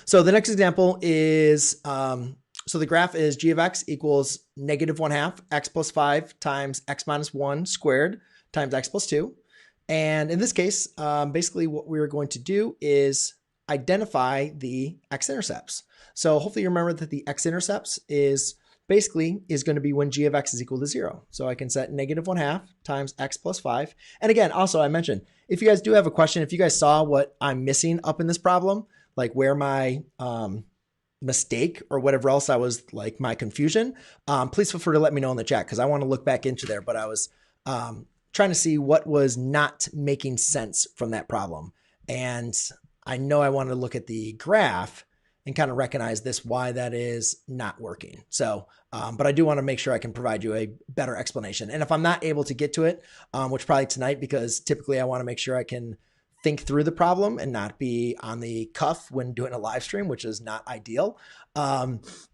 So the next example is, so the graph is g of x equals -1/2 x plus 5 times x minus 1 squared times x plus 2. And in this case, basically what we're going to do is identify the x-intercepts. So hopefully you remember that the x-intercepts is going to be when g of x is equal to 0. So I can set -1/2 times x plus 5. And again, also I mentioned, if you guys do have a question, if you guys saw what I'm missing up in this problem, like where my mistake or whatever else I was, like my confusion, please feel free to let me know in the chat, because I want to look back into there. But I was trying to see what was not making sense from that problem. And I know I want to look at the graph and kind of recognize this, why that is not working. So, but I do want to make sure I can provide you a better explanation. And if I'm not able to get to it, which probably tonight, because typically I want to make sure I can think through the problem and not be on the cuff when doing a live stream, which is not ideal,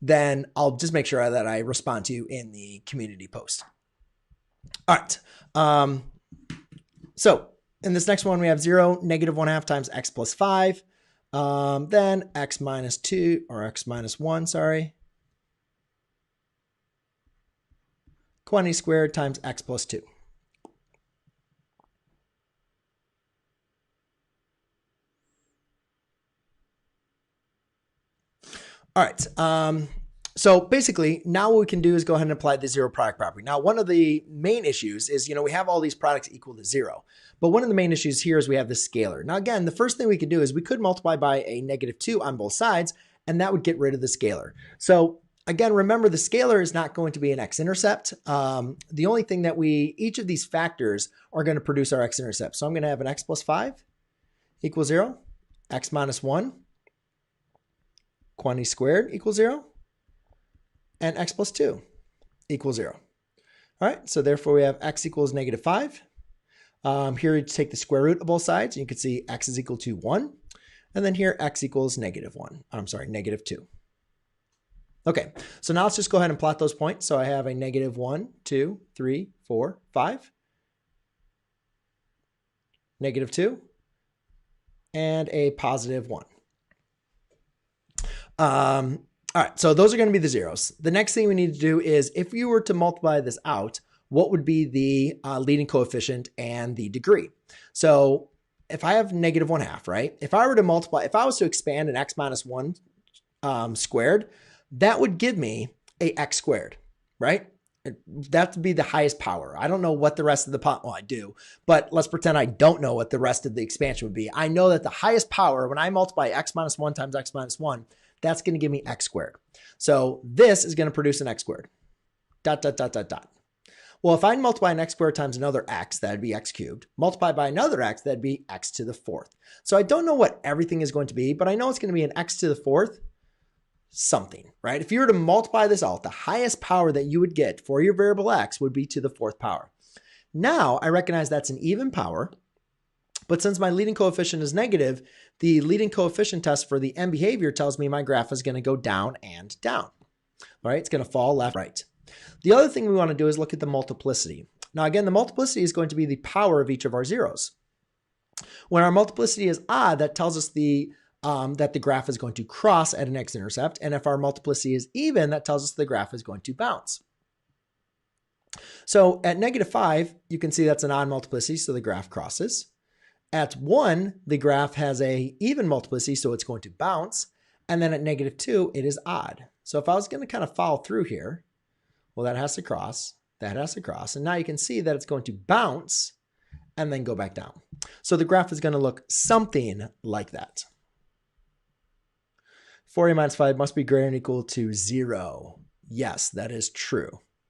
then I'll just make sure that I respond to you in the community post. All right. So in this next one, we have 0, -1/2 times x plus 5. Then x minus 2 or x minus 1, sorry. Quantity squared times x plus 2. All right. So basically, now what we can do is go ahead and apply the zero product property. Now, one of the main issues is, we have all these products equal to 0. But one of the main issues here is we have the scalar. Now, again, the first thing we could do is we could multiply by a -2 on both sides, and that would get rid of the scalar. So again, remember the scalar is not going to be an x-intercept. The only thing that each of these factors are going to produce our x-intercept. So I'm going to have an x plus 5 equals 0, x minus 1, quantity squared equals 0, and x plus 2 equals 0. All right, so therefore we have x equals -5. Here you take the square root of both sides, and you can see x is equal to 1. And then here x equals -1. I'm sorry, -2. Okay, so now let's just go ahead and plot those points. So I have a -1, 2, 3, 4, 5, -2, and a +1. All right, so those are going to be the zeros. The next thing we need to do is, if you were to multiply this out, what would be the leading coefficient and the degree? So if I have -1/2, right? If I was to expand an x minus 1 squared, that would give me a x squared, right? That would be the highest power. I don't know what the rest of the well, I do, but let's pretend I don't know what the rest of the expansion would be. I know that the highest power, when I multiply x minus 1 times x minus 1, that's going to give me x squared. So this is going to produce an x squared. ... Well, if I multiply an x squared times another x, that'd be x cubed. Multiply by another x, that'd be x to the 4th. So I don't know what everything is going to be, but I know it's going to be an x to the 4th something, right? If you were to multiply this out, the highest power that you would get for your variable x would be to the 4th power. Now, I recognize that's an even power, but since my leading coefficient is negative, the leading coefficient test for the end behavior tells me my graph is going to go down and down. All right, it's going to fall left, right. The other thing we want to do is look at the multiplicity. Now, again, the multiplicity is going to be the power of each of our zeros. When our multiplicity is odd, that tells us that the graph is going to cross at an x-intercept. And if our multiplicity is even, that tells us the graph is going to bounce. So at -5, you can see that's an odd multiplicity, so the graph crosses. At 1, the graph has a even multiplicity, so it's going to bounce. And then at -2, it is odd. So if I was going to kind of follow through here, well, that has to cross, that has to cross. And now you can see that it's going to bounce and then go back down. So the graph is going to look something like that. 4a minus 5 must be greater than or equal to 0. Yes, that is true.